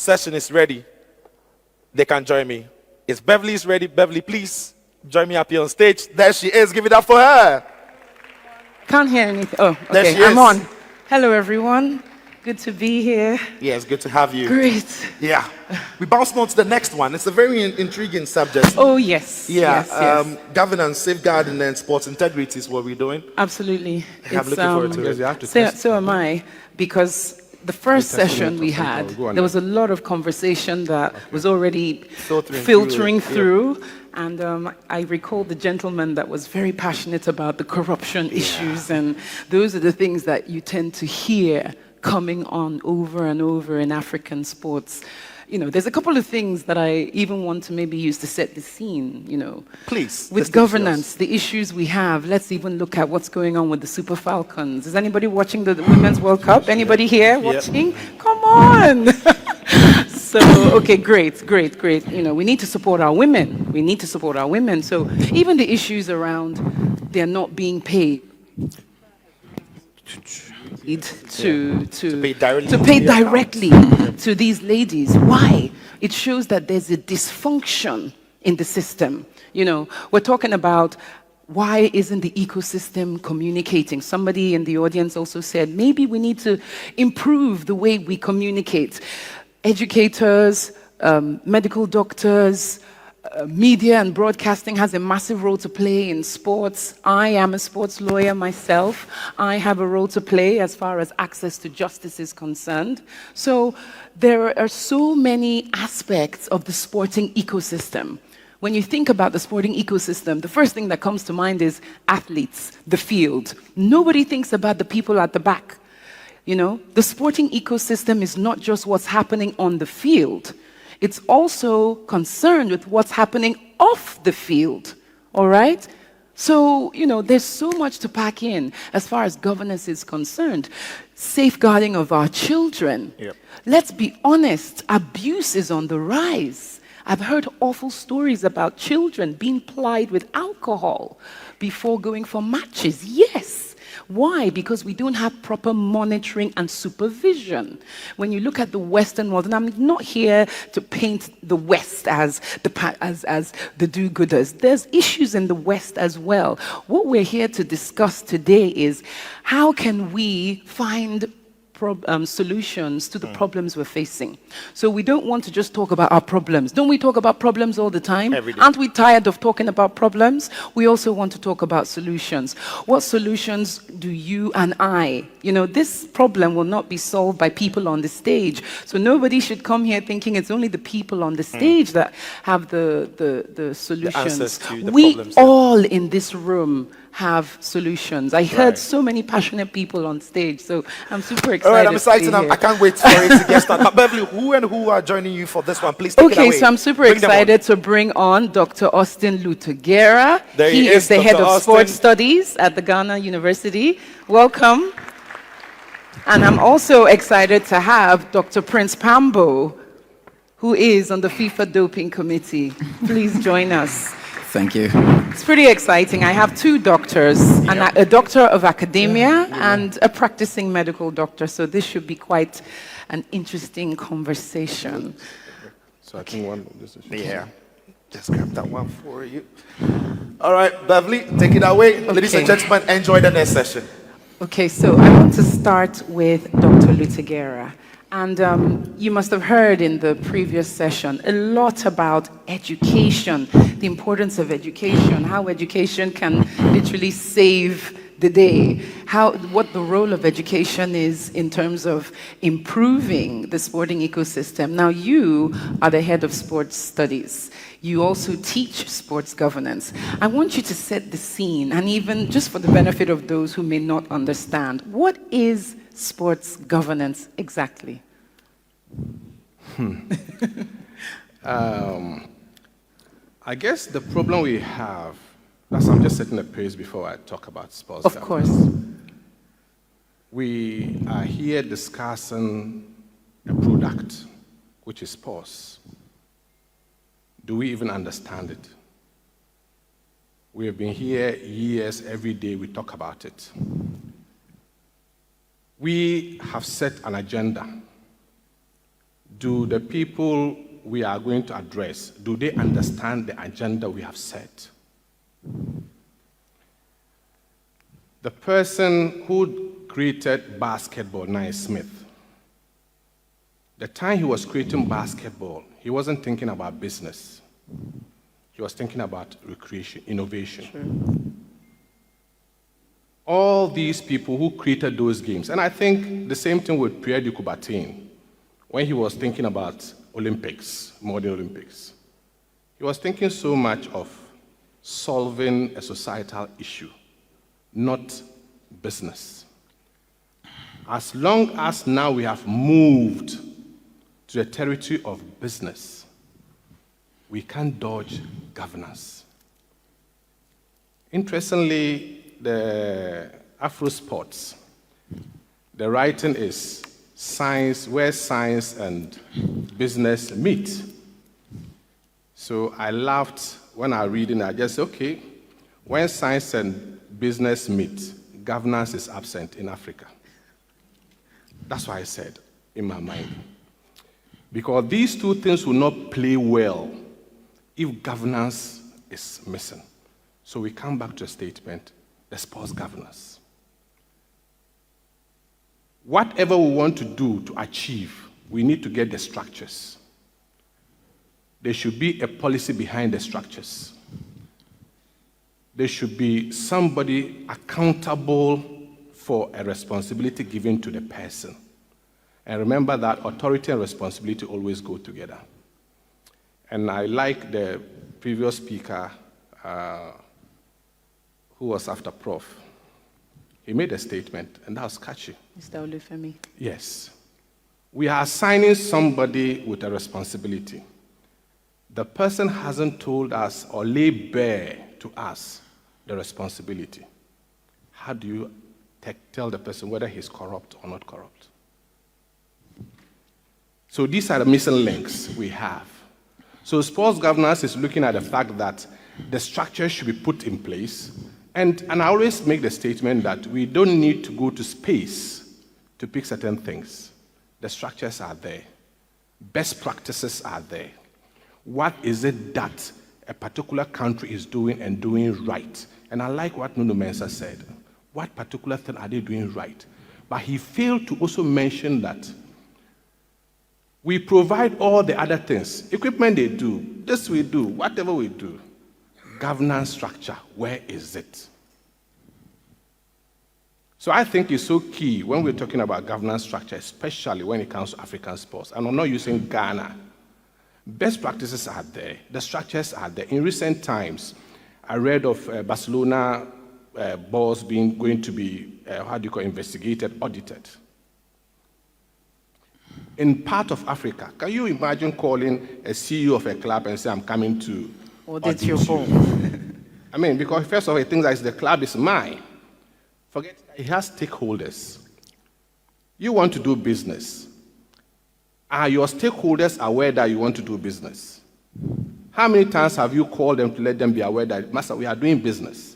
session is ready, they can join me. If Beverley is ready, Beverley, please join me up here on stage. There she is. Give it up for her. Can't hear anything. Oh, There okay, she is. I'm on. Hello, everyone. Good to be here. Yeah, it's good to have you. Great. Yeah. We bounce on to the next one. It's a very intriguing subject. Oh, yes. Yeah. Yes. Governance, safeguarding, and sports integrity is what we're doing. Absolutely. I'm looking forward to it. So am I, because the first session we had, there was a lot of conversation that was already filtering through. And I recall the gentleman that was very passionate about the corruption issues, and those are the things that you tend to hear coming on over and over in African sports. You know, there's a couple of things that I even want to maybe use to set the scene, you know. Please. With governance, the issues we have, let's even look at what's going on with the Super Falcons. Is anybody watching the Women's World Cup? Anybody here watching? Come on! So, okay, great. You know, we need to support our women. So even the issues around they're not being paid to pay directly to these ladies. Why? It shows that there's a dysfunction in the system. You know, we're talking about why isn't the ecosystem communicating? Somebody in the audience also said, maybe we need to improve the way we communicate. Educators, medical doctors, media and broadcasting has a massive role to play in sports. I am a sports lawyer myself. I have a role to play as far as access to justice is concerned. So there are so many aspects of the sporting ecosystem. When you think about the sporting ecosystem, the first thing that comes to mind is athletes, the field. Nobody thinks about the people at the back. You know, the sporting ecosystem is not just what's happening on the field. It's also concerned with what's happening off the field, all right? So, you know, there's so much to pack in as far as governance is concerned. Safeguarding of our children. Yep. Let's be honest, abuse is on the rise. I've heard awful stories about children being plied with alcohol before going for matches. Yes. Why? Because we don't have proper monitoring and supervision. When you look at the Western world, and I'm not here to paint the West as the do-gooders. There's issues in the West as well. What we're here to discuss today is how can we find solutions to the problems we're facing. So we don't want to just talk about our problems. Don't we talk about problems all the time? Every day. Aren't we tired of talking about problems? We also want to talk about solutions. What solutions do you and I, you know, this problem will not be solved by people on the stage. So nobody should come here thinking it's only the people on the stage that have the solutions. The answers to the we problems, all in this room have solutions. I heard so many passionate people on stage, so I'm super excited. All right, I'm excited. I can't wait for it to get started. But Beverley, who are joining you for this one? Please take it away. Okay, so I'm super excited to bring on Dr. Austin Luguterah. He is the head of sports studies at the Ghana University. Welcome. And I'm also excited to have Dr. Prince Pambo, who is on the FIFA doping committee. Please join us. Thank you. It's pretty exciting. I have two doctors, a doctor of academia and a practicing medical doctor, so this should be quite an interesting conversation. So I think just grab that one for you. All right, Beverley, take it away. Okay. Ladies and gentlemen, enjoy the next session. Okay, so I want to start with Dr. Luguterah. And you must have heard in the previous session a lot about education, the importance of education, how education can literally save the day, what the role of education is in terms of improving the sporting ecosystem. Now, you are the head of sports studies. You also teach sports governance. I want you to set the scene, and even just for the benefit of those who may not understand, what is sports governance exactly? I guess the problem we have, as I'm just setting a pace before I talk about sports governance. Of course. We are here discussing a product, which is sports. Do we even understand it? We have been here years, every day we talk about it. We have set an agenda. do the people we are going to address, do they understand the agenda we have set? The person who created basketball, Naismith, the time he was creating basketball, he wasn't thinking about business. He was thinking about recreation, innovation. True. All these people who created those games, and I think the same thing with Pierre de Coubertin, when he was thinking about Olympics, modern Olympics. He was thinking so much of solving a societal issue, not business. As long as now we have moved to the territory of business, we can't dodge governance. Interestingly, the AfroSports, the writing is science, where science and business meet. So I laughed when I read it. I just said, okay, when science and business meet, governance is absent in Africa. That's what I said in my mind. Because these two things will not play well if governance is missing. So we come back to a statement, the sports governance. Whatever we want to do to achieve, we need to get the structures. There should be a policy behind the structures. There should be somebody accountable for a responsibility given to the person. And remember that authority and responsibility always go together. And I like the previous speaker who was after Prof. He made a statement, and that was catchy. Mr. Olufemi. Yes. We are assigning somebody with a responsibility. The person hasn't told us or laid bare to us the responsibility. How do you tell the person whether he's corrupt or not corrupt? So these are the missing links we have. So sports governance is looking at the fact that the structure should be put in place. And I always make the statement that we don't need to go to space to pick certain things. The structures are there. Best practices are there. What is it that a particular country is doing and doing right? And I like what Nuno Mensah said. What particular thing are they doing right? But he failed to also mention that we provide all the other things. Equipment they do, this we do, whatever we do. Governance structure, where is it? So I think it's so key when we're talking about governance structure, especially when it comes to African sports. And I'm not using Ghana. Best practices are there. The structures are there. In recent times, I read of Barcelona boards going to be, investigated, audited. In part of Africa, can you imagine calling a CEO of a club and say, I'm coming to audit your board? I mean, because first of all, he thinks that the club is mine. Forget it has stakeholders. You want to do business. Are your stakeholders aware that you want to do business? How many times have you called them to let them be aware that, Master, we are doing business?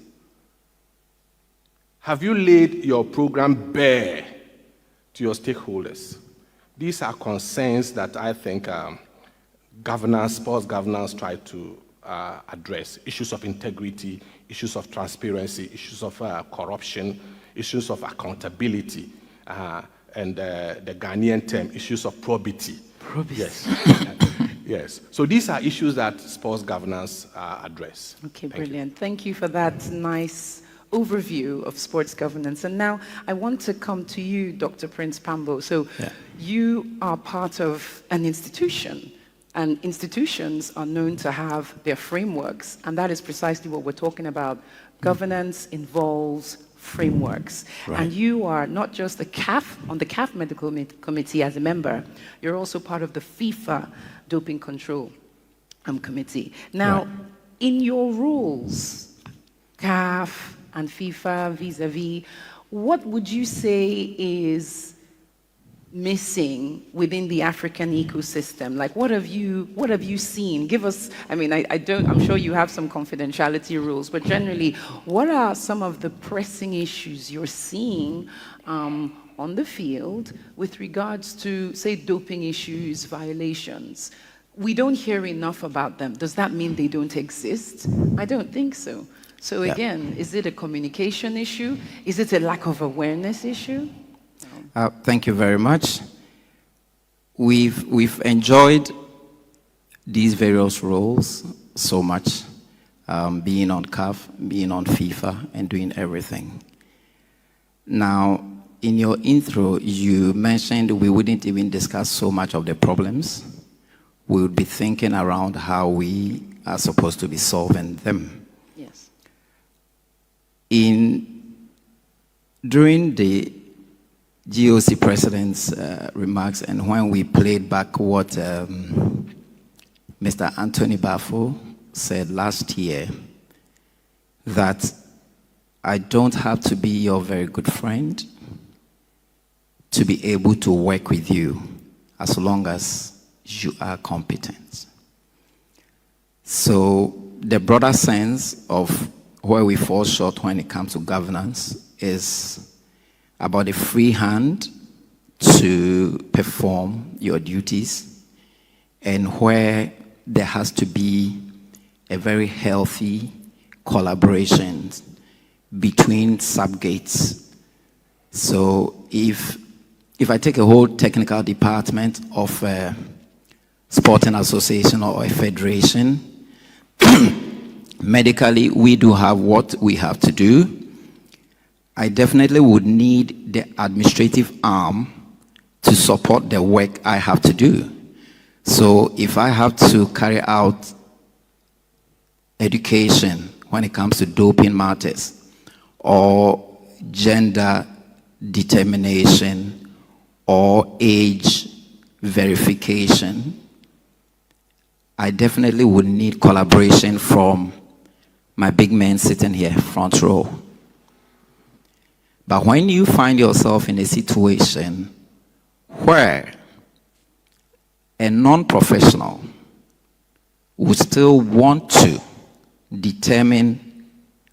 Have you laid your program bare to your stakeholders? These are concerns that I think sports governance try to address. Issues of integrity, issues of transparency, issues of corruption, issues of accountability, and the Ghanaian term, issues of probity. Probity. Yes. Yes. So these are issues that sports governance address. Okay, brilliant. Thank you for that nice overview of sports governance. And now I want to come to you, Dr. Prince Pambo. So you are part of an institution, and institutions are known to have their frameworks, and that is precisely what we're talking about. Governance involves frameworks. Right. And you are not just on the CAF Medical Committee as a member, you're also part of the FIFA Doping Control Committee. Now, in your roles, CAF and FIFA vis-a-vis, what would you say is missing within the African ecosystem? Like, what have you seen? Give us, I mean, I'm sure you have some confidentiality rules, but generally, what are some of the pressing issues you're seeing on the field with regards to, say, doping issues, violations. We don't hear enough about them. Does that mean they don't exist? I don't think so. So again, is it a communication issue? Is it a lack of awareness issue? Thank you very much. We've enjoyed these various roles so much, being on CAF, being on FIFA, and doing everything. Now, in your intro, you mentioned we wouldn't even discuss so much of the problems. We would be thinking around how we are supposed to be solving them. Yes. During the GOC president's remarks, and when we played back what Mr. Anthony Bafo said last year, that I don't have to be your very good friend to be able to work with you as long as you are competent. So the broader sense of where we fall short when it comes to governance is about a free hand to perform your duties, and where there has to be a very healthy collaboration between subgates. So if I take a whole technical department of a sporting association or a federation, medically we do have what we have to do. I definitely would need the administrative arm to support the work I have to do. So if I have to carry out education when it comes to doping matters or gender determination or age verification, I definitely would need collaboration from my big men sitting here, front row. But when you find yourself in a situation where a non-professional would still want to determine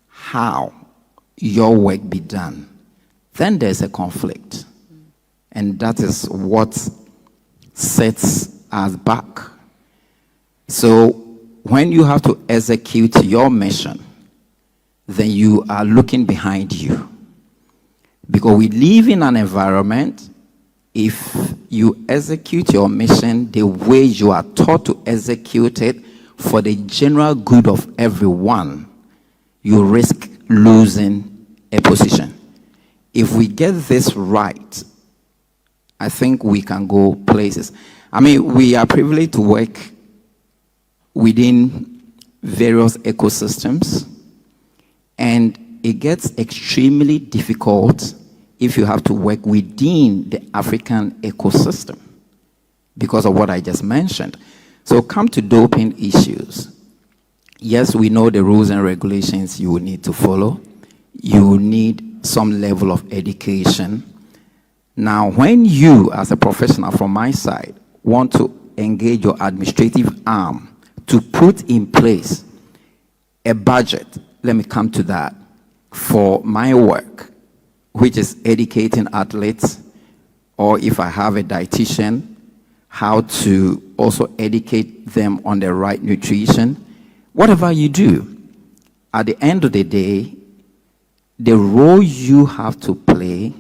how your work be done, then there's a conflict. And that is what sets us back. So when you have to execute your mission, then you are looking behind you. Because we live in an environment, if you execute your mission the way you are taught to execute it for the general good of everyone, you risk losing a position. If we get this right, I think we can go places. I mean, we are privileged to work within various ecosystems, and it gets extremely difficult if you have to work within the African ecosystem because of what I just mentioned. So come to doping issues. Yes, we know the rules and regulations you will need to follow. You will need some level of education. Now, when you, as a professional from my side, want to engage your administrative arm to put in place a budget, let me come to that, for my work, which is educating athletes, or if I have a dietitian, how to also educate them on the right nutrition. Whatever you do, at the end of the day, the role you have to play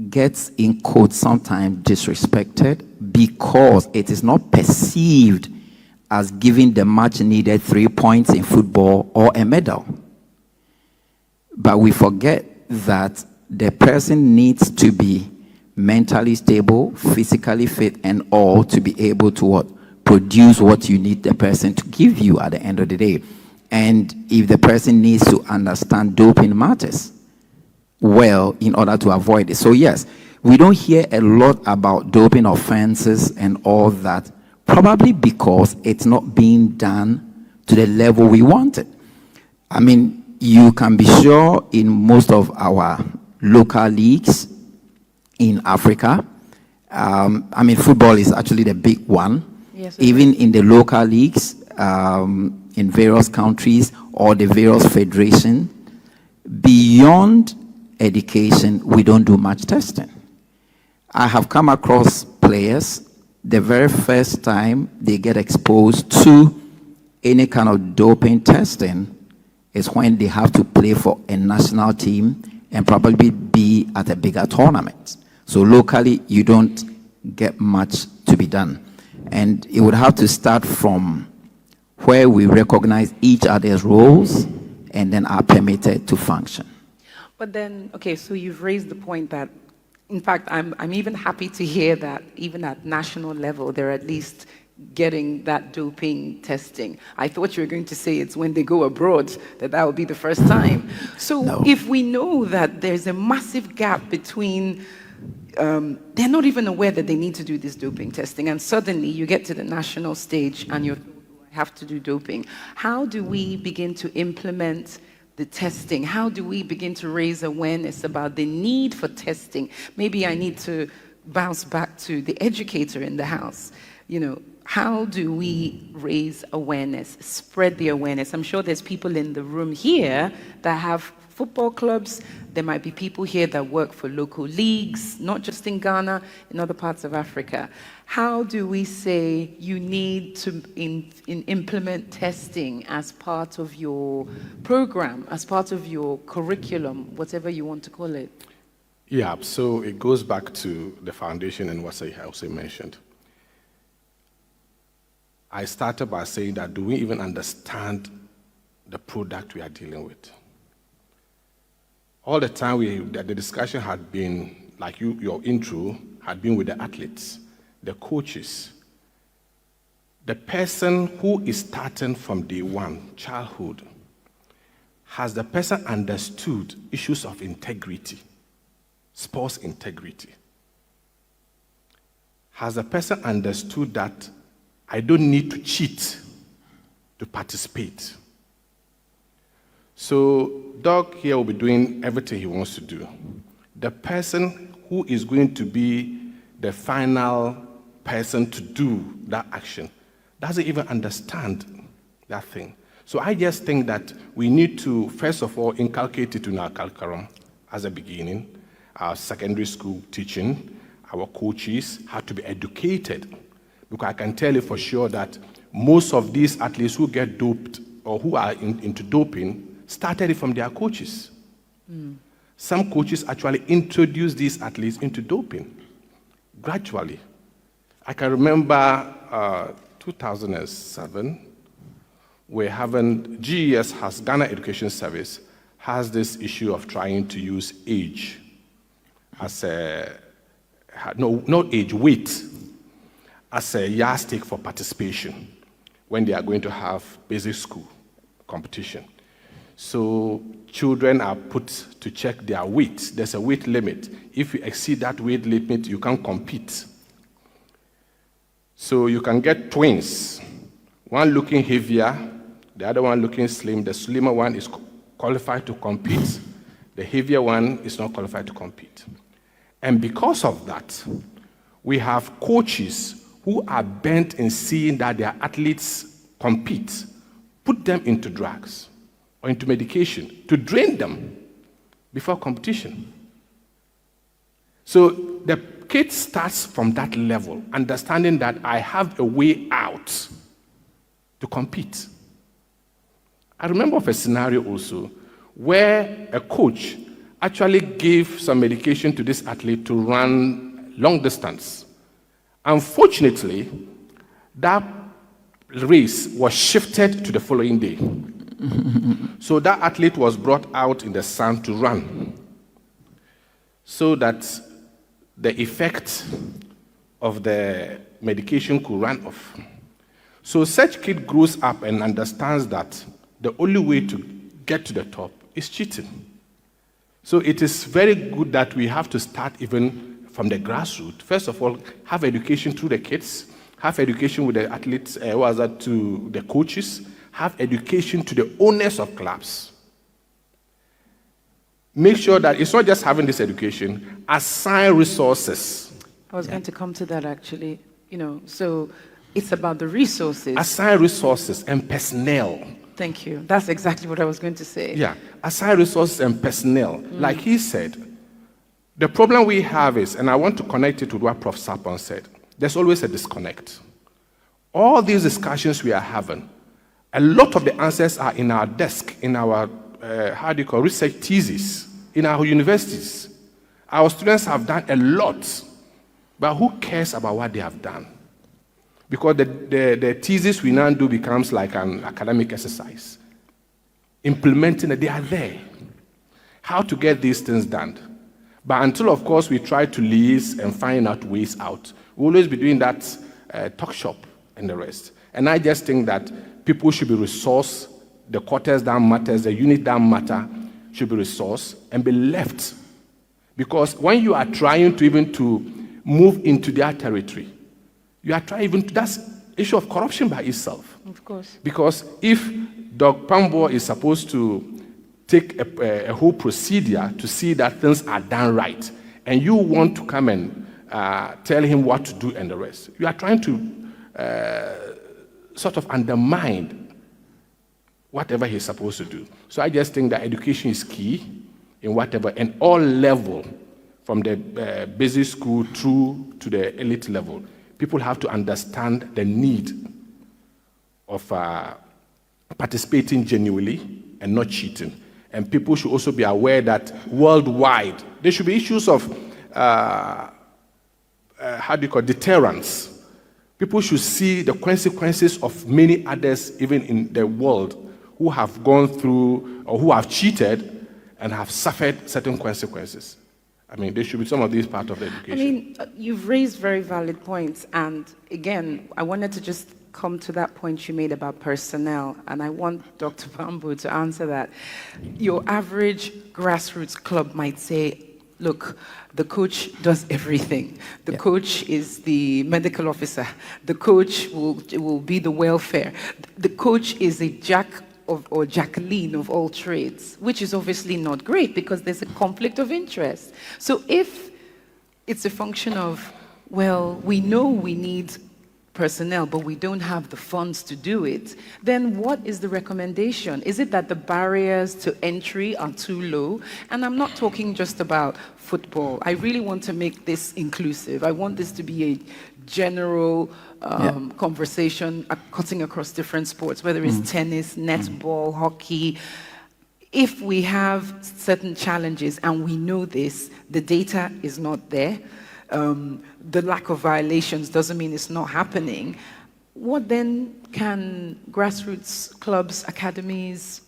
gets, in quotes, sometimes disrespected because it is not perceived as giving the much needed 3 points in football or a medal. But we forget that the person needs to be mentally stable, physically fit, and all to be able to what? Produce what you need the person to give you at the end of the day. And if the person needs to understand doping matters well in order to avoid it. So yes, we don't hear a lot about doping offenses and all that, probably because it's not being done to the level we want it. I mean, you can be sure in most of our local leagues in Africa, I mean, football is actually the big one. Yes, even in the local leagues, in various countries or the various federations, beyond education, we don't do much testing. I have come across players, the very first time they get exposed to any kind of doping testing is when they have to play for a national team and probably be at a bigger tournament. So locally, you don't get much to be done. And it would have to start from where we recognize each other's roles and then are permitted to function. But then, okay, so you've raised the point that, in fact, I'm even happy to hear that even at national level, they're at least getting that doping testing. I thought you were going to say it's when they go abroad that will be the first time. So No. if we know that there's a massive gap between, they're not even aware that they need to do this doping testing, and suddenly you get to the national stage and you have to do doping. How do we begin to implement the testing? How do we begin to raise awareness about the need for testing? Maybe I need to bounce back to the educator in the house. You know, how do we raise awareness, spread the awareness? I'm sure there's people in the room here that have football clubs. There might be people here that work for local leagues, not just in Ghana, in other parts of Africa. How do we say you need to implement testing as part of your program, as part of your curriculum, whatever you want to call it? Yeah, so it goes back to the foundation and what I also mentioned. I started by saying that, do we even understand the product we are dealing with? All the time the discussion had been, like your intro, had been with the athletes, the coaches. The person who is starting from day one, childhood, has the person understood issues of integrity, sports integrity? Has the person understood that I don't need to cheat to participate? So Doug here will be doing everything he wants to do. The person who is going to be the final person to do that action doesn't even understand that thing. So I just think that we need to, first of all, inculcate it in our curriculum as a beginning. Our secondary school teaching, our coaches have to be educated. Because I can tell you for sure that most of these athletes who get doped or who are into doping started it from their coaches. Some coaches actually introduced these athletes into doping gradually. I can remember 2007, we're having, GES has, Ghana Education Service, has this issue of trying to use age as a, no, not age, weight, as a yardstick for participation when they are going to have basic school competition. So children are put to check their weight. There's a weight limit. If you exceed that weight limit, you can't compete. So you can get twins, one looking heavier, the other one looking slim. The slimmer one is qualified to compete. The heavier one is not qualified to compete. And because of that, we have coaches who are bent in seeing that their athletes compete, put them into drugs or into medication to drain them before competition. So the kid starts from that level, understanding that I have a way out to compete. I remember of a scenario also where a coach actually gave some medication to this athlete to run long distance. Unfortunately, that race was shifted to the following day. So that athlete was brought out in the sun to run so that the effect of the medication could run off. So such kid grows up and understands that the only way to get to the top is cheating. So it is very good that we have to start even from the grassroots. First of all, have education through the kids, have education with the athletes, to the coaches, have education to the owners of clubs. Make sure that it's not just having this education, assign resources. I was going to come to that actually, so it's about the resources. Assign resources and personnel. Thank you. That's exactly what I was going to say. Yeah, assign resources and personnel. Like he said, The problem we have is, and I want to connect it to what Prof. Sapon said, there's always a disconnect. All these discussions we are having, a lot of the answers are in our desk, in our, research thesis, in our universities. Our students have done a lot, but who cares about what they have done? Because the thesis we now do becomes like an academic exercise. Implementing it, they are there. How to get these things done? But until, of course, we try to liaise and find out ways out, we'll always be doing that talk shop and the rest. And I just think that people should be resourced, the quarters that matters, the unit that matter should be resourced and be left. Because when you are trying to even to move into their territory, you are trying even to, that's issue of corruption by itself. Of course. Because if Dr. Pambo is supposed to take a whole procedure to see that things are done right, and you want to come and tell him what to do and the rest, you are trying to sort of undermine whatever he's supposed to do. So I just think that education is key in whatever, and all level, from the basic school through to the elite level. People have to understand the need of participating genuinely and not cheating. And people should also be aware that worldwide, there should be issues of, deterrence. People should see the consequences of many others, even in the world, who have gone through or who have cheated and have suffered certain consequences. I mean, there should be some of these part of the education. I mean, you've raised very valid points. And again, I wanted to just come to that point you made about personnel. And I want Dr. Pambo to answer that. Your average grassroots club might say, look, the coach does everything. The coach is the medical officer. The coach will be the welfare. The coach is a jack or Jacqueline of all trades, which is obviously not great because there's a conflict of interest. So if it's a function of, well, we know we need personnel, but we don't have the funds to do it, then what is the recommendation? Is it that the barriers to entry are too low? And I'm not talking just about football. I really want to make this inclusive. I want this to be a general conversation cutting across different sports, whether it's tennis, netball, hockey. If we have certain challenges and we know this, the data is not there, the lack of violations doesn't mean it's not happening, what then can grassroots clubs, academies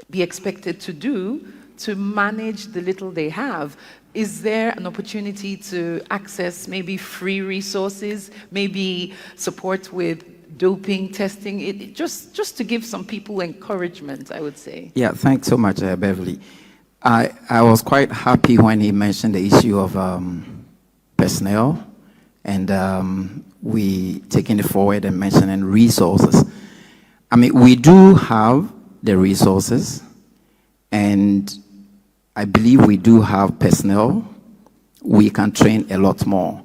be expected to do to manage the little they have? Is there an opportunity to access maybe free resources, maybe support with doping testing, just to give some people encouragement, I would say? Yeah, thanks so much, Beverley. I was quite happy when he mentioned the issue of personnel, and we taking it forward and mentioning resources. I mean, we do have the resources, and I believe we do have personnel. We can train a lot more.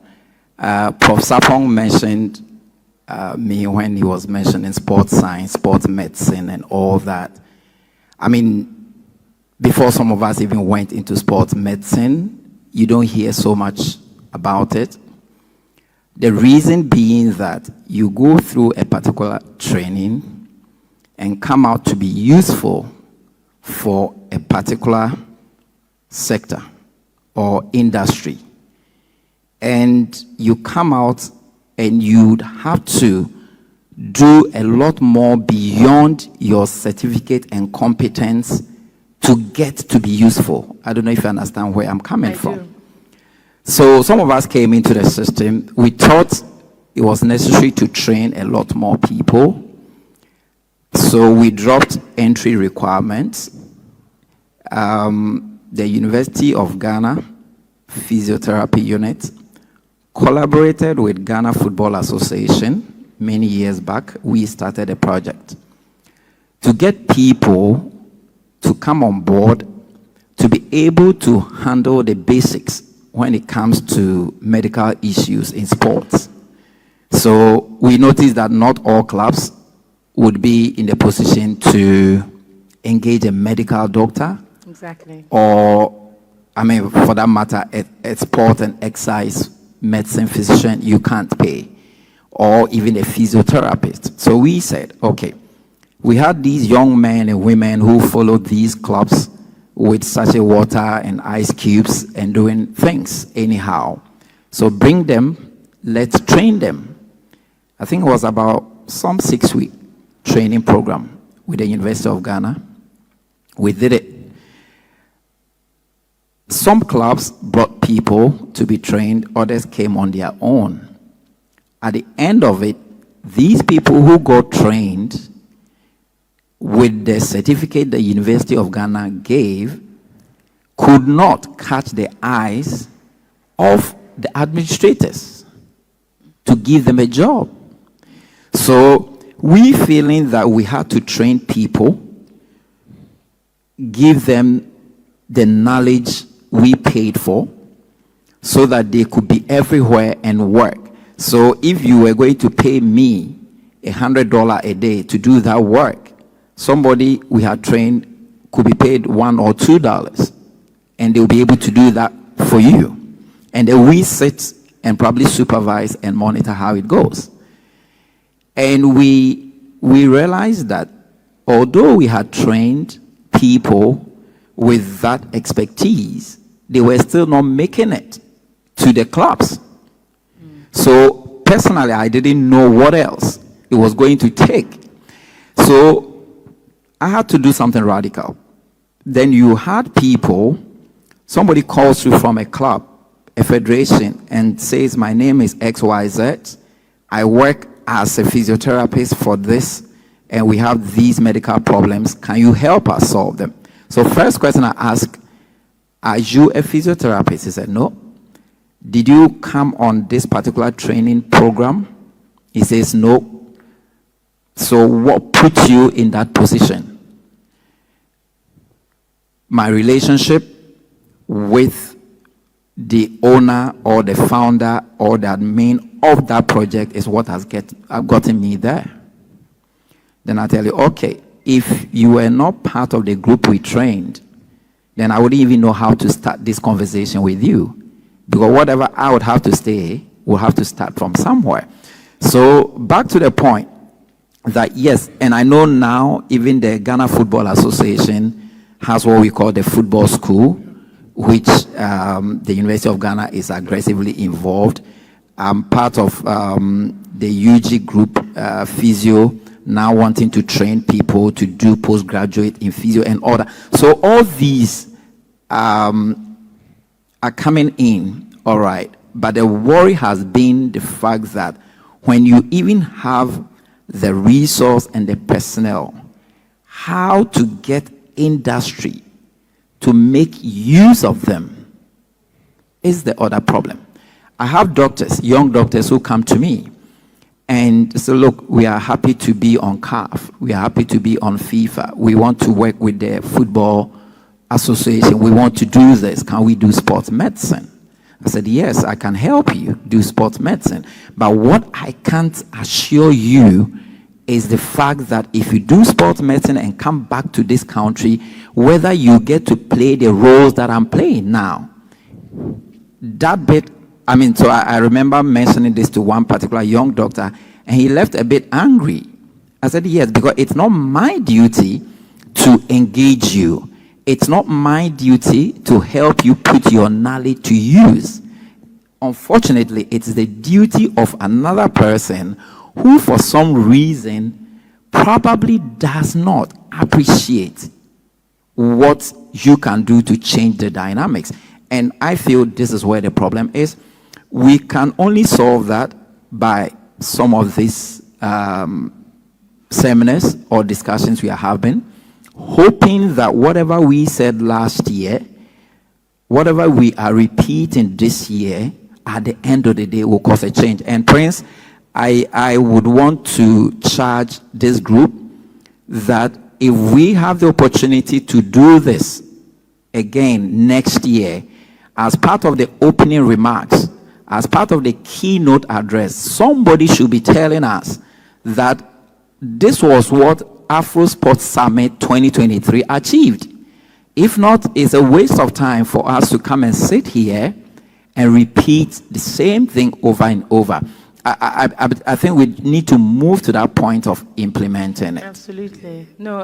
Prof. Sapong mentioned me when he was mentioning sports science, sports medicine, and all that. I mean, before some of us even went into sports medicine, you don't hear so much about it. The reason being that you go through a particular training and come out to be useful for a particular sector or industry, and you come out and you'd have to do a lot more beyond your certificate and competence to get to be useful. I don't know if you understand where I'm coming from. Do. So some of us came into the system, we thought it was necessary to train a lot more people, so we dropped entry requirements. The University of Ghana Physiotherapy Unit collaborated with Ghana Football Association many years back. We started a project to get people to come on board to be able to handle the basics when it comes to medical issues in sports. So we noticed that not all clubs would be in the position to engage a medical doctor. Exactly. Or I mean, for that matter, a sport and exercise medicine physician, you can't pay, or even a physiotherapist. So we said, okay, we had these young men and women who followed these clubs with sachet water and ice cubes and doing things anyhow. So bring them, let's train them. I think it was about some 6-week training program with the University of Ghana. We did it. Some clubs brought people to be trained, others came on their own. At the end of it, these people who got trained with the certificate the University of Ghana gave could not catch the eyes of the administrators to give them a job. So we feeling that we had to train people, give them the knowledge we paid for, so that they could be everywhere and work. So if you were going to pay me $100 a day to do that work, somebody we had trained could be paid $1 or $2, and they'll be able to do that for you. And then we sit and probably supervise and monitor how it goes. And we realized that although we had trained people with that expertise, they were still not making it to the clubs. So personally, I didn't know what else it was going to take. So I had to do something radical. Then you had people, somebody calls you from a club, a federation, and says, my name is XYZ. I work as a physiotherapist for this, and we have these medical problems. Can you help us solve them? So first question I asked, are you a physiotherapist? He said, no. Did you come on this particular training program? He says, no. So what put you in that position? My relationship with the owner or the founder or the admin of that project is what has gotten me there. Then I tell you, okay, if you were not part of the group we trained, then I wouldn't even know how to start this conversation with you. Because whatever I would have to say will have to start from somewhere. So back to the point that yes, and I know now even the Ghana Football Association has what we call the football school, which the University of Ghana is aggressively involved. I'm part of the UG group, physio, now wanting to train people to do postgraduate in physio and all that. So all these are coming in, all right. But the worry has been the fact that when you even have the resource and the personnel, how to get industry to make use of them is the other problem. I have doctors, young doctors who come to me and say, look, we are happy to be on CAF. We are happy to be on FIFA. We want to work with the Football Association. We want to do this. Can we do sports medicine? I said, yes, I can help you do sports medicine. But what I can't assure you is the fact that if you do sports medicine and come back to this country, whether you get to play the roles that I'm playing now. That bit, so I remember mentioning this to one particular young doctor, and he left a bit angry. I said, yes, because it's not my duty to engage you. It's not my duty to help you put your knowledge to use. Unfortunately, it's the duty of another person who for some reason probably does not appreciate what you can do to change the dynamics. And I feel this is where the problem is. We can only solve that by some of these seminars or discussions we are having, hoping that whatever we said last year, whatever we are repeating this year, at the end of the day will cause a change. And Prince, I would want to charge this group that if we have the opportunity to do this again next year, as part of the opening remarks, as part of the keynote address, somebody should be telling us that this was what AfroSport Summit 2023 achieved. If not, it's a waste of time for us to come and sit here and repeat the same thing over and over. I think we need to move to that point of implementing it. Absolutely. No,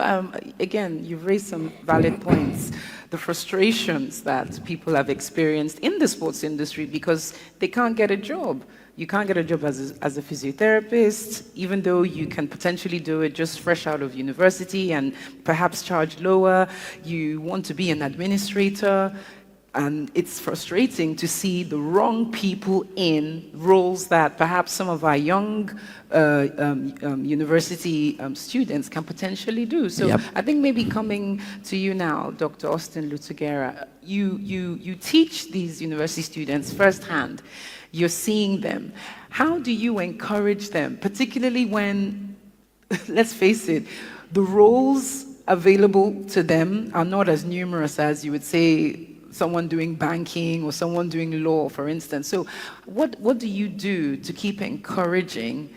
again, you've raised some valid points. The frustrations that people have experienced in the sports industry because they can't get a job. You can't get a job as a physiotherapist, even though you can potentially do it just fresh out of university and perhaps charge lower. You want to be an administrator. And it's frustrating to see the wrong people in roles that perhaps some of our young university students can potentially do. So Yep. I think maybe coming to you now, Dr. Austin Luguterah, you teach these university students firsthand. You're seeing them. How do you encourage them, particularly when, let's face it, the roles available to them are not as numerous as you would say someone doing banking or someone doing law, for instance. So what do you do to keep encouraging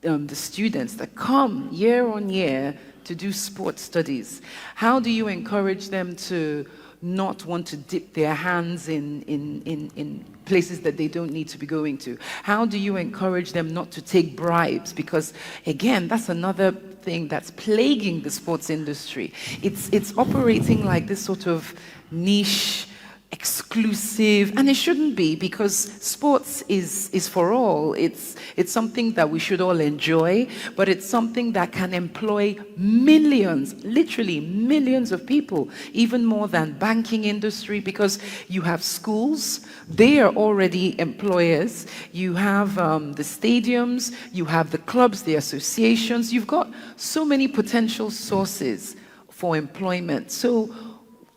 the students that come year on year to do sports studies? How do you encourage them to not want to dip their hands in places that they don't need to be going to? How do you encourage them not to take bribes? Because again, that's another thing that's plaguing the sports industry. It's operating like this sort of niche, exclusive, and it shouldn't be, because sports is for all. It's something that we should all enjoy, but it's something that can employ millions, literally millions of people, even more than banking industry, because you have schools, they are already employers, you have the stadiums, you have the clubs, the associations, you've got so many potential sources for employment. So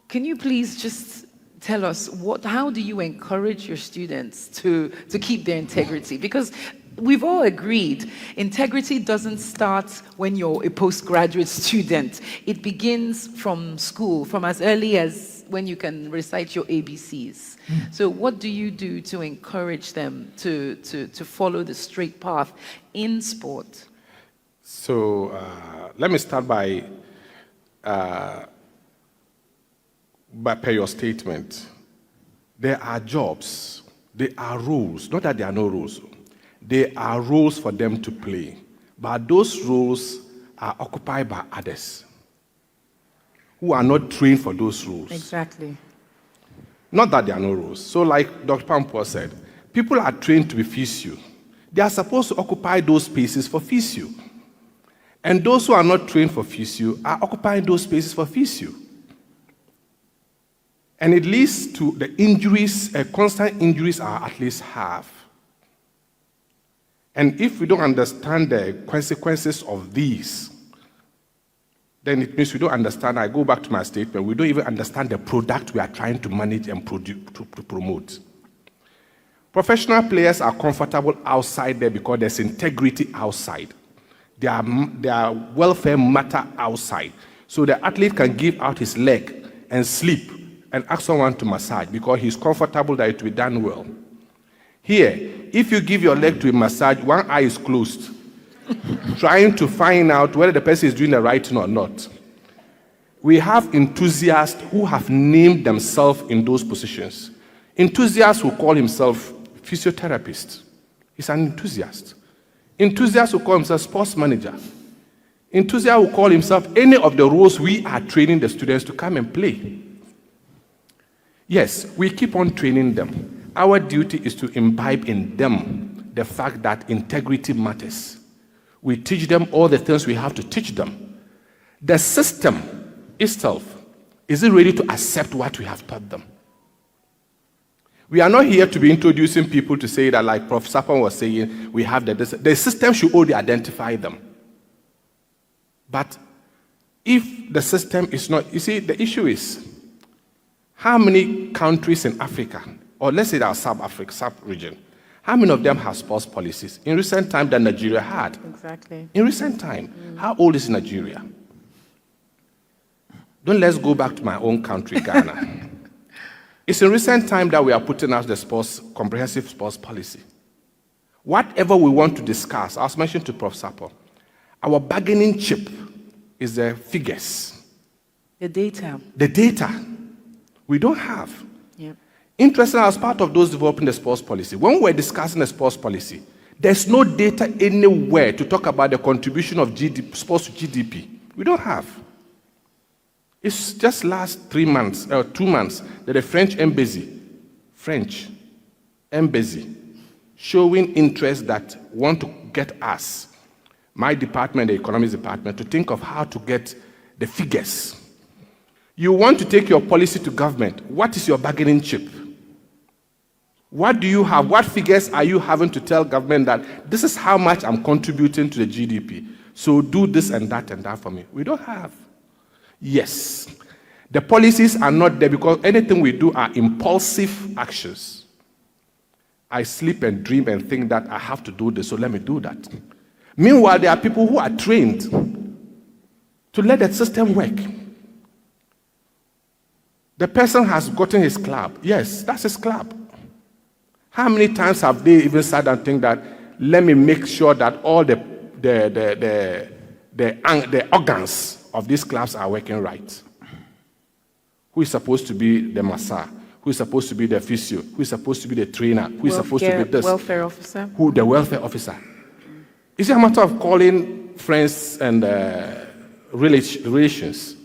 can you please just tell us, how do you encourage your students to keep their integrity? Because we've all agreed, integrity doesn't start when you're a postgraduate student. It begins from school, from as early as when you can recite your ABCs. So what do you do to encourage them to follow the straight path in sport? So let me start by per your statement. There are jobs, there are roles, not that there are no roles. There are roles for them to play, but those roles are occupied by others who are not trained for those roles. Exactly. Not that there are no roles. So like Dr. Pambo said, people are trained to be physio. They are supposed to occupy those spaces for physio. And those who are not trained for physio are occupying those spaces for physio. And it leads to the injuries, constant injuries our athletes have. And if we don't understand the consequences of these, then it means we don't understand. I go back to my statement, we don't even understand the product we are trying to manage and to promote. Professional players are comfortable outside there because there's integrity outside. Their welfare matter outside. So the athlete can give out his leg and sleep and ask someone to massage because he's comfortable that it will be done well. Here, if you give your leg to a massage, one eye is closed, trying to find out whether the person is doing the right thing or not. We have enthusiasts who have named themselves in those positions. Enthusiasts who call himself physiotherapist. He's an enthusiast. Enthusiasts who call himself sports manager. Enthusiast who call himself any of the roles we are training the students to come and play. Yes, we keep on training them. Our duty is to imbibe in them the fact that integrity matters. We teach them all the things we have to teach them. The system itself, is it ready to accept what we have taught them? We are not here to be introducing people to say that, like Prof. Sapon was saying, we have the system should only identify them. But if the system is not, you see, the issue is, how many countries in Africa, or let's say our sub-region, how many of them have sports policies? In recent time that Nigeria had. Exactly. In recent time. How old is Nigeria? Let's go back to my own country, Ghana. It's in recent time that we are putting out the comprehensive sports policy. Whatever we want to discuss, I was mentioning to Prof. Sapo, our bargaining chip is the figures. The data. The data. We don't have. Yep. Interesting, as part of those developing the sports policy, when we're discussing the sports policy, there's no data anywhere to talk about the contribution of sports to GDP. We don't have. It's just last 2 months, that the French embassy, showing interest that want to get us, my department, the economics department, to think of how to get the figures. You want to take your policy to government. What is your bargaining chip? What do you have? What figures are you having to tell government that this is how much I'm contributing to the GDP? So do this and that for me. We don't have. Yes. The policies are not there because anything we do are impulsive actions. I sleep and dream and think that I have to do this, so let me do that. Meanwhile, there are people who are trained to let the system work. The person has gotten his club. Yes, that's his club. How many times have they even sat down and think that, let me make sure that all the organs of these clubs are working right? Who is supposed to be the masseur? Who is supposed to be the physio? Who is supposed to be the trainer? Who is supposed to be this? Welfare officer. Who? The welfare officer. Is it a matter of calling friends and relations?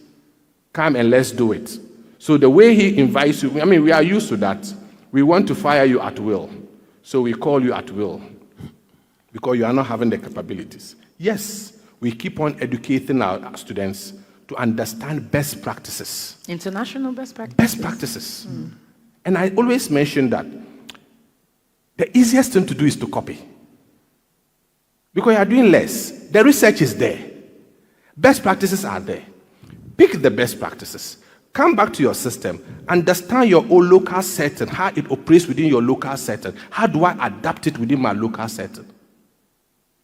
Come and let's do it. So the way he invites you, we are used to that. We want to fire you at will. So we call you at will because you are not having the capabilities. Yes, we keep on educating our students to understand best practices. International best practices. Best practices. And I always mention that the easiest thing to do is to copy. Because you are doing less. The research is there. Best practices are there. Pick the best practices. Come back to your system. Understand your own local setting, how it operates within your local setting. How do I adapt it within my local setting?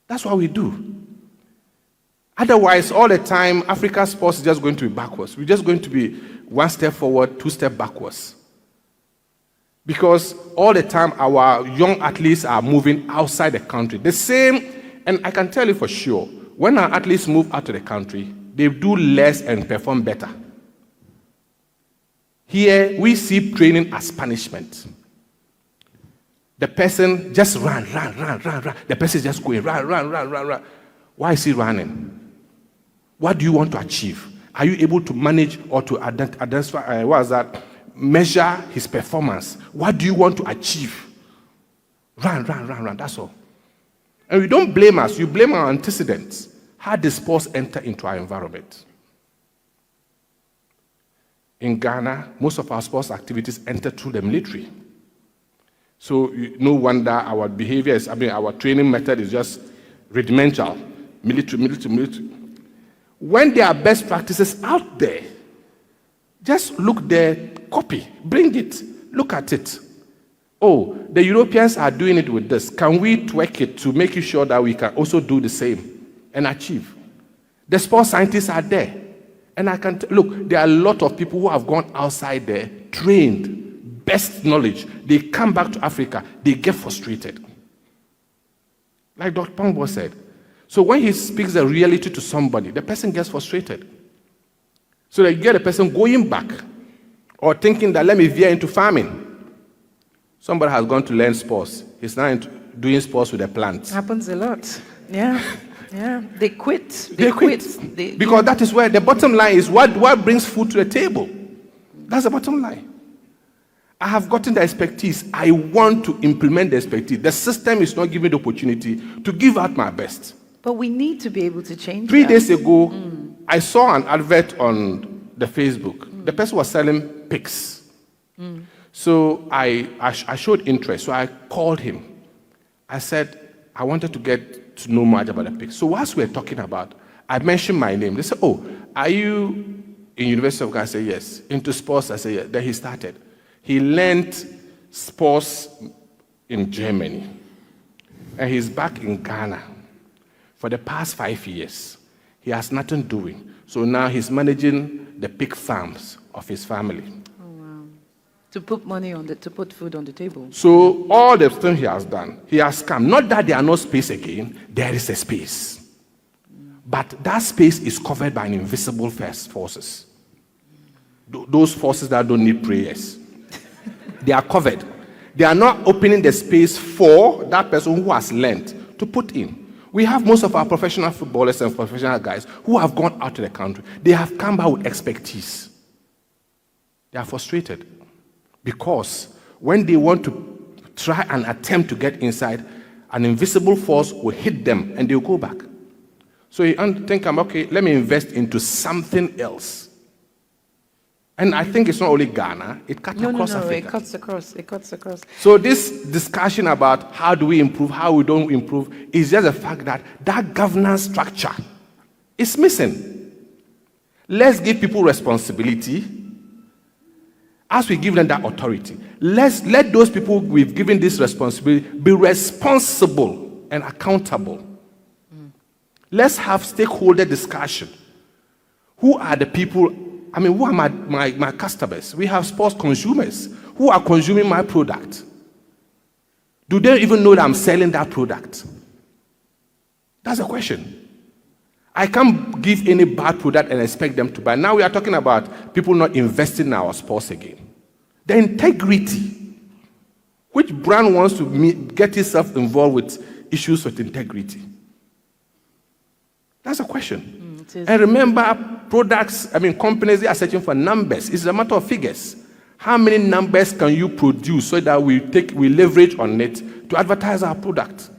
That's what we do. Otherwise, all the time, Africa's sports is just going to be backwards. We're just going to be 1 step forward, 2 steps backwards. Because all the time, our young athletes are moving outside the country. The same, and I can tell you for sure, when our athletes move out of the country, they do less and perform better. Here, we see training as punishment. The person just run. The person is just going, run. Why is he running? What do you want to achieve? Are you able to manage or to identify, measure his performance? What do you want to achieve? Run, that's all. And we don't blame us, you blame our antecedents. How did sports enter into our environment? In Ghana, most of our sports activities enter through the military. So no wonder our behavior is, our training method is just regimental. Military. When there are best practices out there, just look there, copy, bring it, look at it. Oh, the Europeans are doing it with this. Can we tweak it to make sure that we can also do the same and achieve? The sports scientists are there. And I can look, there are a lot of people who have gone outside there, trained, best knowledge. They come back to Africa, they get frustrated. Like Dr. Pambo said. So when he speaks the reality to somebody, the person gets frustrated. So they get a person going back or thinking that let me veer into farming. Somebody has gone to learn sports. He's now doing sports with the plants. Happens a lot. Yeah. They quit. They quit. Because that is where the bottom line is what brings food to the table. That's the bottom line. I have gotten the expertise. I want to implement the expertise. The system is not giving the opportunity to give out my best. But we need to be able to change 3 days ago, I saw an advert on the Facebook. The person was selling pigs. So I showed interest. So I called him. I said, I wanted to get to know much about the pigs. So whilst we were talking about, I mentioned my name. They said, oh, are you in University of Ghana? I said, yes. Into sports? I said, yes. Then he started. He learned sports in Germany. And he's back in Ghana. For the past 5 years, he has nothing doing. So now he's managing the pig farms of his family. Oh, wow. To put to put food on the table. So all the things he has done, he has come. Not that there are no space again, there is a space. But that space is covered by an invisible forces. those forces that don't need prayers. They are covered. They are not opening the space for that person who has learned to put in. We have most of our professional footballers and professional guys who have gone out to the country. They have come back with expertise. They are frustrated because when they want to try and attempt to get inside, an invisible force will hit them and they'll go back. So you think, okay, let me invest into something else. And I think it's not only Ghana, it cuts across Africa. It cuts across. So this discussion about how do we improve, how we don't improve, is just the fact that that governance structure is missing. Let's give people responsibility as we give them that authority. Let those people we've given this responsibility be responsible and accountable. Let's have stakeholder discussion. Who are the people? I mean, who are my customers? We have sports consumers who are consuming my product. Do they even know that I'm selling that product? That's the question. I can't give any bad product and expect them to buy. Now we are talking about people not investing in our sports again. The integrity. Which brand wants to get itself involved with issues with integrity? That's a question. And remember, companies, they are searching for numbers. It's a matter of figures. How many numbers can you produce so that we leverage on it to advertise our product?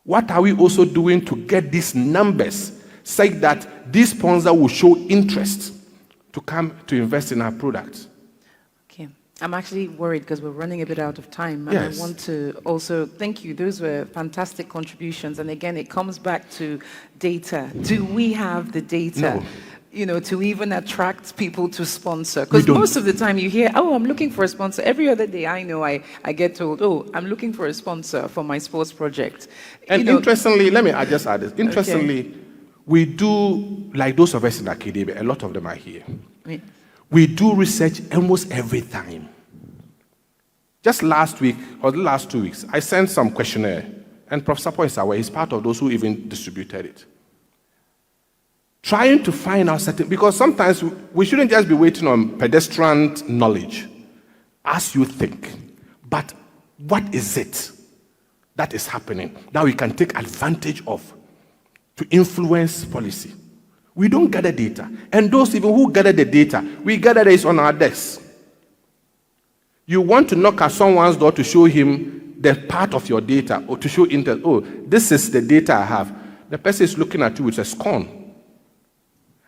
What are we also doing to get these numbers such that this sponsor will show interest to come to invest in our product? Okay. I'm actually worried because we're running a bit out of time. And yes. I want to also thank you. Those were fantastic contributions. And again, it comes back to data. Do we have the data? No. To even attract people to sponsor. Because most of the time you hear, oh, I'm looking for a sponsor. Every other day I know I get told, oh, I'm looking for a sponsor for my sports project. And interestingly, let me just add this. Interestingly, we do, like those of us in academia, a lot of them are here. Yeah. We do research almost every time. Just last week, or the last 2 weeks, I sent some questionnaire, and Professor Poinsawa is part of those who even distributed it. Trying to find out certain, because sometimes we shouldn't just be waiting on pedestrian knowledge, as you think, but what is it that is happening that we can take advantage of to influence policy? We don't gather data, and those even who gather the data, we gather it on our desks. You want to knock at someone's door to show him the part of your data, or to show interest. Oh, this is the data I have. The person is looking at you with a scorn.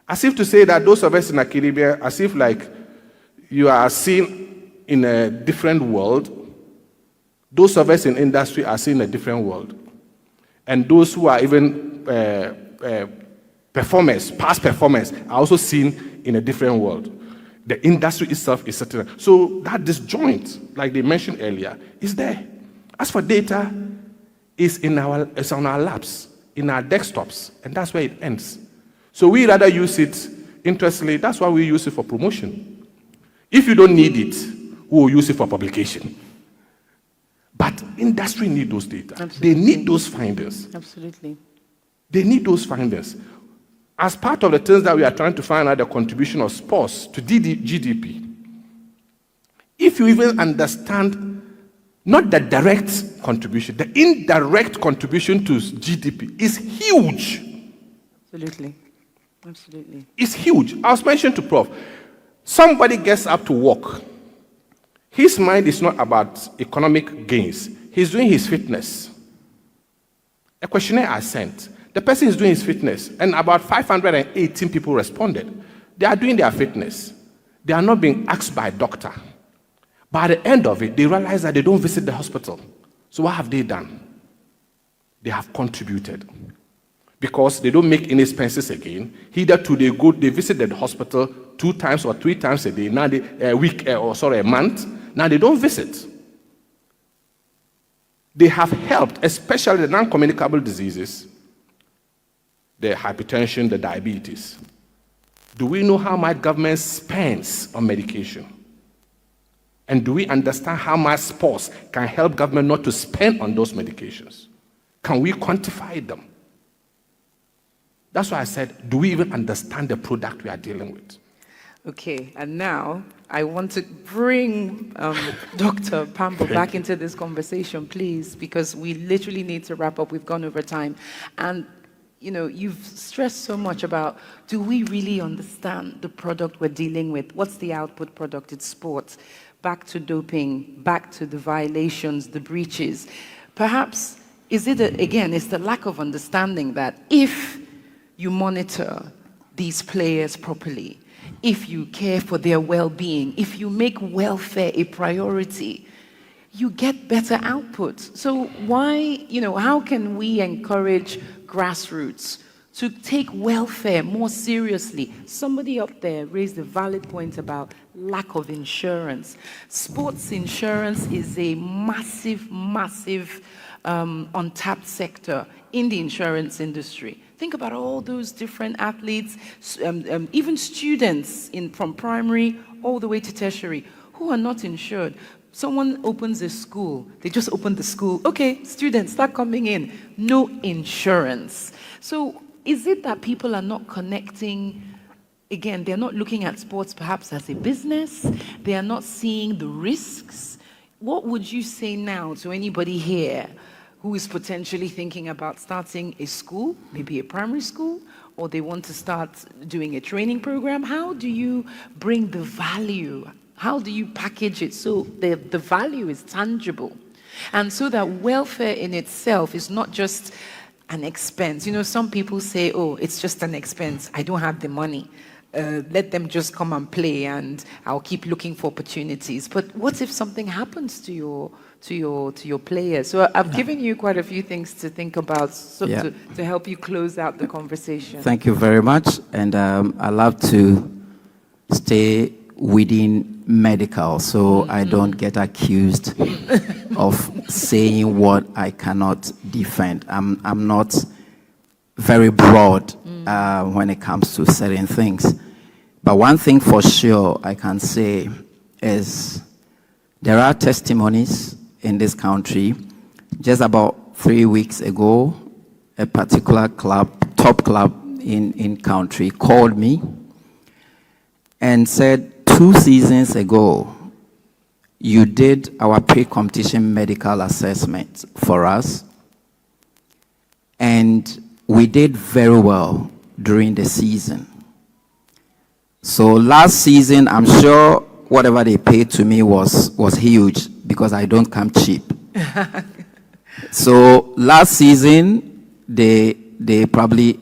As if to say that those of us in academia, as if like you are seen in a different world. Those of us in industry are seen in a different world. And those who are even performers, past performers, are also seen in a different world. The industry itself is certain. So that disjoint, like they mentioned earlier, is there. As for data, it's on our laps, in our desktops, and that's where it ends. So we rather use it, interestingly, that's why we use it for promotion. If you don't need it, we will use it for publication. But industry need those data. Absolutely. They need those findings. Absolutely. They need those findings. As part of the things that we are trying to find out the contribution of sports to GDP, if you even understand not the direct contribution, the indirect contribution to GDP is huge. Absolutely. Absolutely. It's huge. I was mentioning to Prof, somebody gets up to work. His mind is not about economic gains. He's doing his fitness. A questionnaire I sent. The person is doing his fitness, and about 518 people responded. They are doing their fitness. They are not being asked by a doctor. But at the end of it, they realize that they don't visit the hospital. So what have they done? They have contributed. Because they don't make any expenses again. Hitherto they visit the hospital 2 times or 3 times a day. Now a month. Now they don't visit. They have helped, especially the non-communicable diseases, the hypertension, the diabetes. Do we know how much government spends on medication? And do we understand how much sports can help government not to spend on those medications? Can we quantify them? That's why I said, do we even understand the product we are dealing with? Okay, and now I want to bring Dr. Pambo back into this conversation, please, because we literally need to wrap up. We've gone over time. And, you know, you've stressed so much about, do we really understand the product we're dealing with? What's the output product? It's sports. Back to doping, back to the violations, the breaches. Perhaps, is it, again, it's the lack of understanding that if you monitor these players properly, if you care for their well-being, if you make welfare a priority, you get better output. So why, you know, how can we encourage grassroots to take welfare more seriously? Somebody up there raised a valid point about lack of insurance. Sports insurance is a massive, massive untapped sector in the insurance industry. Think about all those different athletes, even students from primary all the way to tertiary who are not insured. Someone opens a school, they just opened the school. Okay, students, start coming in. No insurance. So is it that people are not connecting? Again, they're not looking at sports perhaps as a business. They are not seeing the risks. What would you say now to anybody here who is potentially thinking about starting a school, maybe a primary school, or they want to start doing a training program? How do you bring the value? How do you package it so the value is tangible? And so that welfare in itself is not just an expense. You know, some people say, oh, it's just an expense. I don't have the money. Let them just come and play and I'll keep looking for opportunities. But what if something happens to your players? So I've given you quite a few things to think about to help you close out the conversation. Thank you very much. And I love to stay within medical so I don't get accused of saying what I cannot defend. I'm not very broad when it comes to certain things. But one thing for sure I can say is there are testimonies in this country. Just about 3 weeks ago, a particular club, top club in country, called me and said, 2 seasons ago, you did our pre-competition medical assessment for us, and we did very well during the season. So last season, I'm sure whatever they paid to me was huge because I don't come cheap. So last season, they probably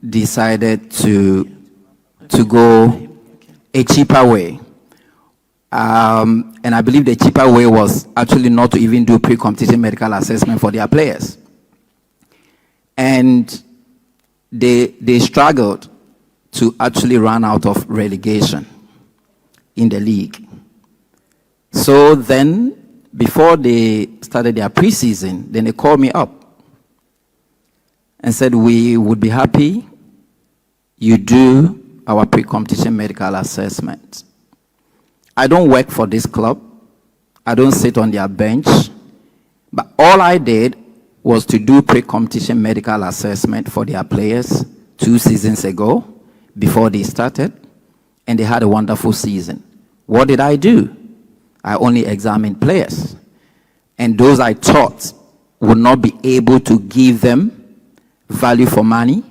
decided to go a cheaper way. And I believe the cheaper way was actually not to even do pre-competition medical assessment for their players. And they struggled to actually run out of relegation in the league. So then, before they started their preseason, then they called me up and said, we would be happy you do our pre-competition medical assessment. I don't work for this club. I don't sit on their bench. But all I did was to do pre-competition medical assessment for their players 2 seasons ago before they started, and they had a wonderful season. What did I do? I only examined players. And those I thought would not be able to give them value for money,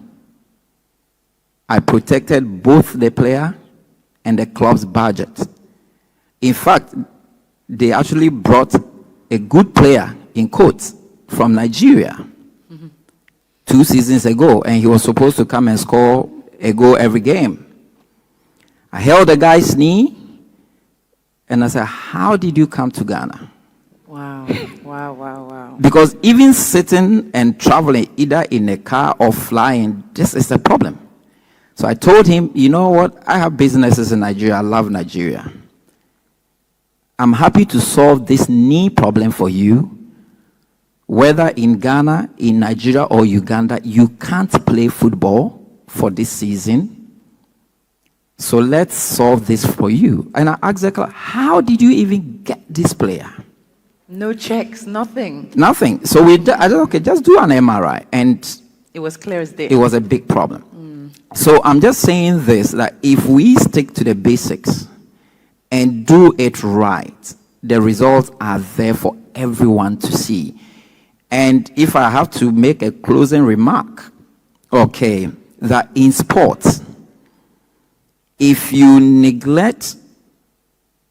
I protected both the player and the club's budget. In fact, they actually brought a good player, in quotes, from Nigeria 2 seasons ago, and he was supposed to come and score a goal every game. I held the guy's knee, and I said, how did you come to Ghana? Wow, wow, wow, wow. Because even sitting and traveling, either in a car or flying, this is a problem. So I told him, you know what? I have businesses in Nigeria. I love Nigeria. I'm happy to solve this knee problem for you. Whether in Ghana, in Nigeria, or Uganda, you can't play football for this season. So let's solve this for you. And I asked the club, how did you even get this player? No checks, nothing. Nothing. So I said, okay, just do an MRI. And it was clear as day. It was a big problem. So I'm just saying this, that if we stick to the basics and do it right, the results are there for everyone to see. And if I have to make a closing remark, okay, that in sports, if you neglect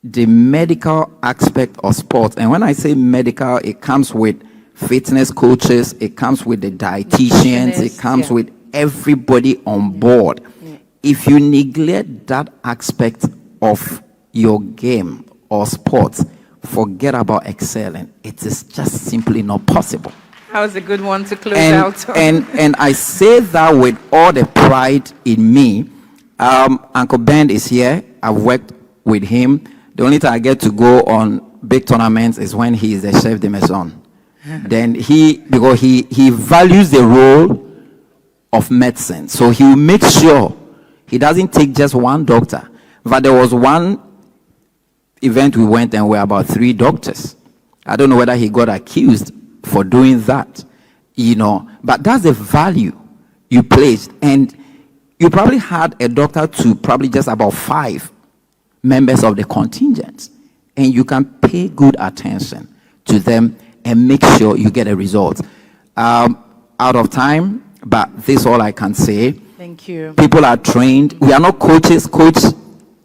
the medical aspect of sports, and when I say medical, it comes with fitness coaches, it comes with the dietitians, it comes with everybody on board. If you neglect that aspect of your game or sports, forget about excelling. It is just simply not possible. That was a good one to close out on. And I say that with all the pride in me. Uncle Ben is here. I've worked with him. The only time I get to go on big tournaments is when he is the chef de maison. Then because he values the role of medicine. So he will make sure he doesn't take just one doctor. But there was one event we went and we were about 3 doctors. I don't know whether he got accused for doing that, but that's the value you placed. And you probably had a doctor to probably just about 5 members of the contingent, and you can pay good attention to them and make sure you get a result. Out of time, but this is all I can say. Thank you. People are trained. We are not coaches. Coach,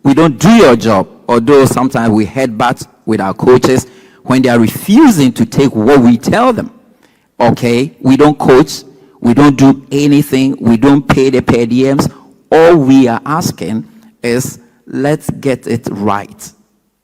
we don't do your job, although sometimes we headbutt with our coaches when they are refusing to take what we tell them. Okay, we don't coach. We don't do anything. We don't pay the per diems. All we are asking is, let's get it right,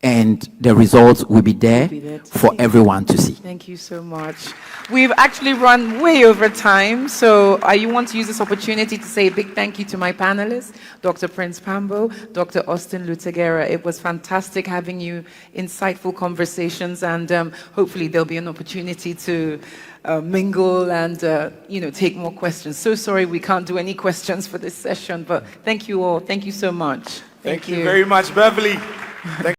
and the results will be there for everyone to see. Thank you so much. We've actually run way over time, so I want to use this opportunity to say a big thank you to my panelists, Dr. Prince Pambo, Dr. Austin Luguterah. It was fantastic having you, insightful conversations, and hopefully there'll be an opportunity to mingle and take more questions. So sorry we can't do any questions for this session, but thank you all. Thank you so much. Thank you very much, Beverley. Thank